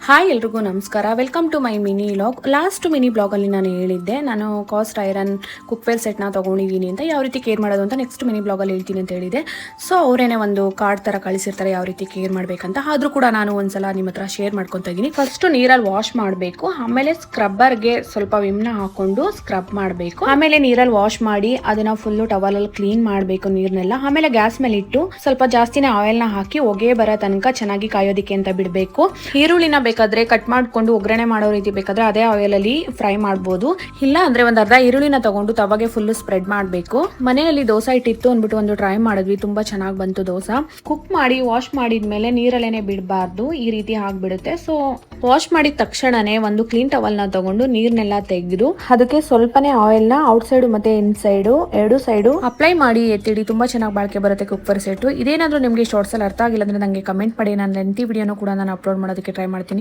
Hi ಎಲ್ರಿಗೂ ನಮಸ್ಕಾರ. Welcome to my mini vlog. Last mini ಬ್ಲಾಗಲ್ಲಿ ನಾನು ಹೇಳಿದ್ದೆ ನಾನು ಕಾಸ್ಟ್ ಐರನ್ ಕುಕ್ವೇರ್ ಸೆಟ್ನ ತೊಗೊಂಡಿದ್ದೀನಿ ಅಂತ, ಯಾವ ರೀತಿ ಕೇರ್ ಮಾಡೋದು ಅಂತ ನೆಕ್ಸ್ಟ್ ಮಿನಿ ಬ್ಲಾಗಲ್ಲಿ ಹೇಳ್ತೀನಿ ಅಂತ ಹೇಳಿದೆ. ಸೊ ಅವರೇನೆ ಒಂದು ಕಾರ್ಡ್ ಥರ ಕಳಿಸಿರ್ತಾರೆ ಯಾವ ರೀತಿ ಕೇರ್ ಮಾಡಬೇಕಂತ. ಆದರೂ ಕೂಡ ನಾನು ಒಂದ್ಸಲ ನಿಮ್ಮ ಹತ್ರ ಶೇರ್ ಮಾಡ್ಕೊತಾ ಇದ್ದೀನಿ. ಫಸ್ಟು ನೀರಲ್ಲಿ ವಾಶ್ ಮಾಡಬೇಕು, ಆಮೇಲೆ ಸ್ಕ್ರಬ್ಬರ್ಗೆ ಸ್ವಲ್ಪ ವಿಮ್ನ ಹಾಕೊಂಡು ಸ್ಕ್ರಬ್ ಮಾಡಬೇಕು, ಆಮೇಲೆ ನೀರಲ್ಲಿ ವಾಶ್ ಮಾಡಿ ಅದನ್ನ ಫುಲ್ಲು ಟವಲಲ್ಲಿ ಕ್ಲೀನ್ ಮಾಡಬೇಕು ನೀರನ್ನೆಲ್ಲ. ಆಮೇಲೆ ಗ್ಯಾಸ್ ಮೇಲೆ ಇಟ್ಟು ಸ್ವಲ್ಪ ಜಾಸ್ತಿನೇ ಆಯಿಲ್ನ ಹಾಕಿ ಹೊಗೆ ಬರೋ ತನಕ ಚೆನ್ನಾಗಿ ಕಾಯೋದಿಕ್ಕೆ ಅಂತ ಬಿಡಬೇಕು. ಈರುಳ್ಳಿನ ಬೇಕಾದ್ರೆ ಕಟ್ ಮಾಡ್ಕೊಂಡು ಒಗ್ಗರಣೆ ಮಾಡೋ ರೀತಿ ಬೇಕಾದ್ರೆ ಅದೇ ಆಯಿಲ್ ಅಲ್ಲಿ ಫ್ರೈ ಮಾಡಬಹುದು. ಇಲ್ಲ ಅಂದ್ರೆ ಒಂದ್ ಅರ್ಧ ಈರುಳ್ಳಿನ ತಗೊಂಡು ತವಾಗೆ ಫುಲ್ ಸ್ಪ್ರೆಡ್ ಮಾಡಬೇಕು. ಮನೆಯಲ್ಲಿ ದೋಸೆ ಇಟ್ಟಿತ್ತು ಅಂದ್ಬಿಟ್ಟು ಒಂದು ಟ್ರೈ ಮಾಡಿದ್ವಿ, ತುಂಬಾ ಚೆನ್ನಾಗಿ ಬಂತು ದೋಸೆ. ಕುಕ್ ಮಾಡಿ ವಾಶ್ ಮಾಡಿದ್ಮೇಲೆ ನೀರಲ್ಲೇನೆ ಬಿಡಬಾರ್ದು, ಈ ರೀತಿ ಆಗ್ಬಿಡುತ್ತೆ. ಸೊ ವಾಶ್ ಮಾಡಿದ ತಕ್ಷಣನೇ ಒಂದು ಕ್ಲೀನ್ ಟವಲ್ ನ ತಗೊಂಡು ನೀರ್ನೆಲ್ಲ ತೆಗೆದು ಅದಕ್ಕೆ ಸ್ವಲ್ಪನೇ ಆಯಿಲ್ ನ ಔಟ್ ಸೈಡ್ ಮತ್ತೆ ಇನ್ ಸೈಡ್ ಎರಡು ಸೈಡು ಅಪ್ಲೈ ಮಾಡಿ ಎತ್ತಿಡಿ. ತುಂಬಾ ಚೆನ್ನಾಗಿ ಬಾಳಿಕೆ ಬರುತ್ತೆ ಕುಕ್ಕರ್ ಸೆಟ್. ಇದೇನಾದ್ರೂ ನಿಮಗೆ ಶಾರ್ಟ್ಸ್ ಅಲ್ಲಿ ಅರ್ಥ ಆಗಿಲ್ಲ ಅಂದ್ರೆ ನಂಗೆ ಕಮೆಂಟ್ ಮಾಡಿ, ನಾನು ಲೆಂತಿ ವಿಡಿಯೋನು ಕೂಡ ನಾನು ಅಪ್ಲೋಡ್ ಮಾಡೋದಕ್ಕೆ ಟ್ರೈ ಮಾಡ್ತೀನಿ.